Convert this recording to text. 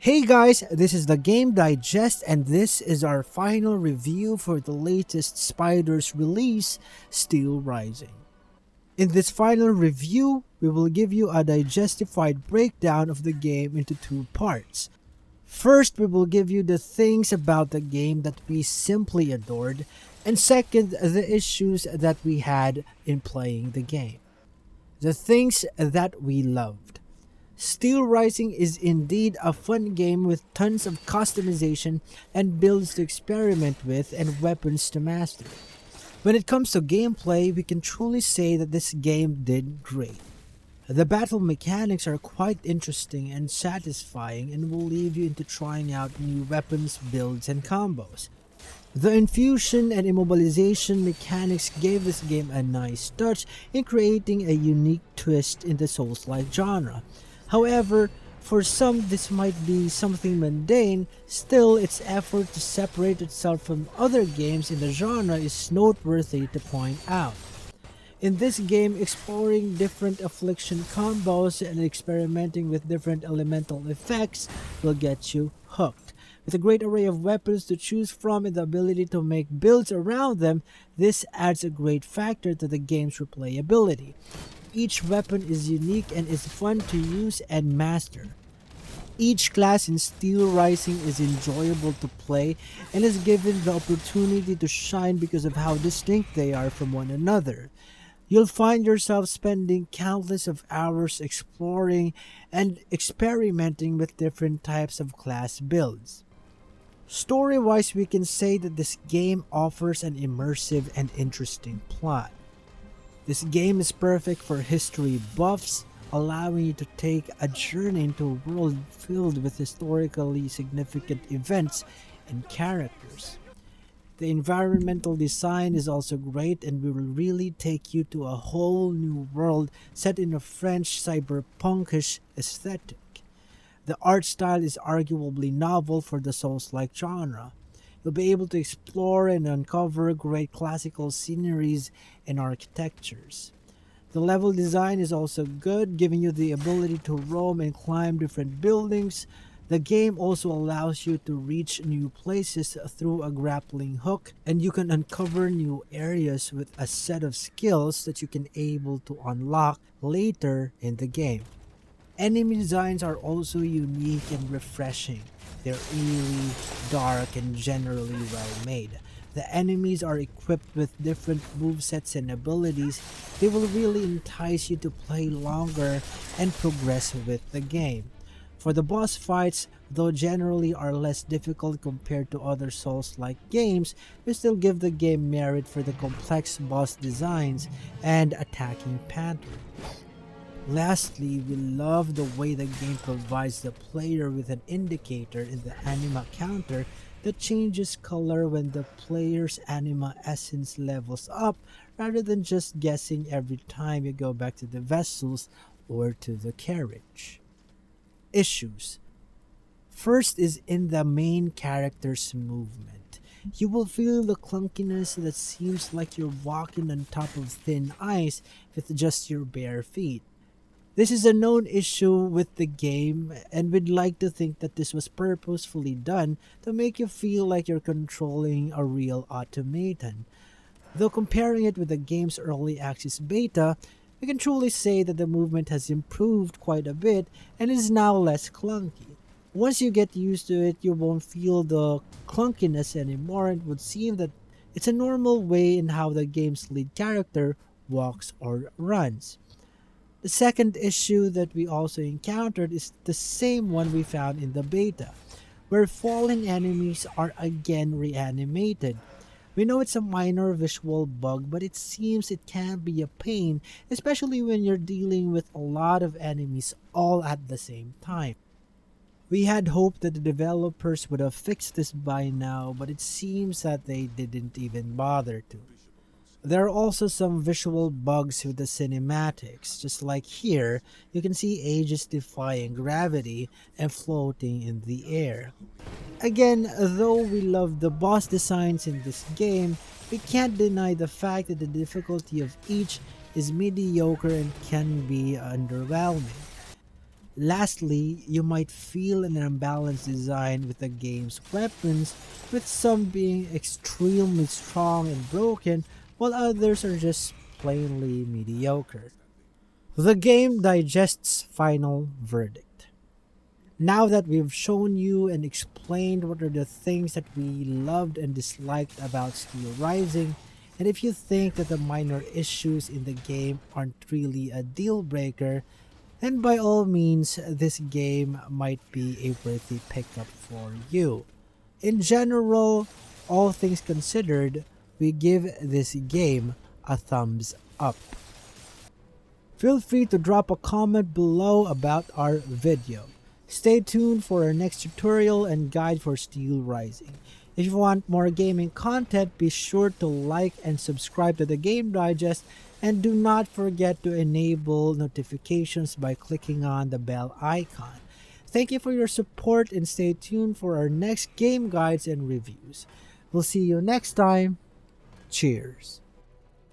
Hey guys, this is the Game Digest and this is our final review for the latest Spiders release, Steel Rising. In this final review, we will give you a digestified breakdown of the game into two parts. First, we will give you the things about the game that we simply adored, and second, the issues that we had in playing the game. The things that we loved. Steel Rising is indeed a fun game with tons of customization and builds to experiment with and weapons to master. When it comes to gameplay, we can truly say that this game did great. The battle mechanics are quite interesting and satisfying and will leave you into trying out new weapons, builds, and combos. The infusion and immobilization mechanics gave this game a nice touch in creating a unique twist in the Souls-like genre. However, for some this might be something mundane, still its effort to separate itself from other games in the genre is noteworthy to point out. In this game, exploring different affliction combos and experimenting with different elemental effects will get you hooked. With a great array of weapons to choose from and the ability to make builds around them, this adds a great factor to the game's replayability. Each weapon is unique and is fun to use and master. Each class in Steel Rising is enjoyable to play and is given the opportunity to shine because of how distinct they are from one another. You'll find yourself spending countless of hours exploring and experimenting with different types of class builds. Story-wise, we can say that this game offers an immersive and interesting plot. This game is perfect for history buffs, allowing you to take a journey into a world filled with historically significant events and characters. The environmental design is also great and will really take you to a whole new world set in a French cyberpunkish aesthetic. The art style is arguably novel for the Souls-like genre. You'll be able to explore and uncover great classical sceneries and architectures. The level design is also good, giving you the ability to roam and climb different buildings. The game also allows you to reach new places through a grappling hook, and you can uncover new areas with a set of skills that you can able to unlock later in the game. Enemy designs are also unique and refreshing. They're eerie, dark, and generally well made. The enemies are equipped with different movesets and abilities. They will really entice you to play longer and progress with the game. For the boss fights, though generally are less difficult compared to other Souls-like games, we still give the game merit for the complex boss designs and attacking patterns. Lastly, we love the way the game provides the player with an indicator in the anima counter that changes color when the player's anima essence levels up rather than just guessing every time you go back to the vessels or to the carriage. Issues. First is in the main character's movement. You will feel the clunkiness that seems like you're walking on top of thin ice with just your bare feet. This is a known issue with the game, and we'd like to think that this was purposefully done to make you feel like you're controlling a real automaton. Though comparing it with the game's early access beta, we can truly say that the movement has improved quite a bit and is now less clunky. Once you get used to it, you won't feel the clunkiness anymore and would seem that it's a normal way in how the game's lead character walks or runs. The second issue that we also encountered is the same one we found in the beta, where falling enemies are again reanimated. We know it's a minor visual bug, but it seems it can be a pain, especially when you're dealing with a lot of enemies all at the same time. We had hoped that the developers would have fixed this by now, but it seems that they didn't even bother to. There are also some visual bugs with the cinematics. Just like here, you can see Aegis defying gravity and floating in the air. Again, though we love the boss designs in this game, we can't deny the fact that the difficulty of each is mediocre and can be underwhelming. Lastly, you might feel an unbalanced design with the game's weapons, with some being extremely strong and broken, while others are just plainly mediocre. The Game Digest's final verdict. Now that we've shown you and explained what are the things that we loved and disliked about Steel Rising, and if you think that the minor issues in the game aren't really a deal breaker, then by all means, this game might be a worthy pickup for you. In general, all things considered, we give this game a thumbs up. Feel free to drop a comment below about our video. Stay tuned for our next tutorial and guide for Steel Rising. If you want more gaming content, be sure to like and subscribe to the Game Digest, and do not forget to enable notifications by clicking on the bell icon. Thank you for your support and stay tuned for our next game guides and reviews. We'll see you next time. Cheers.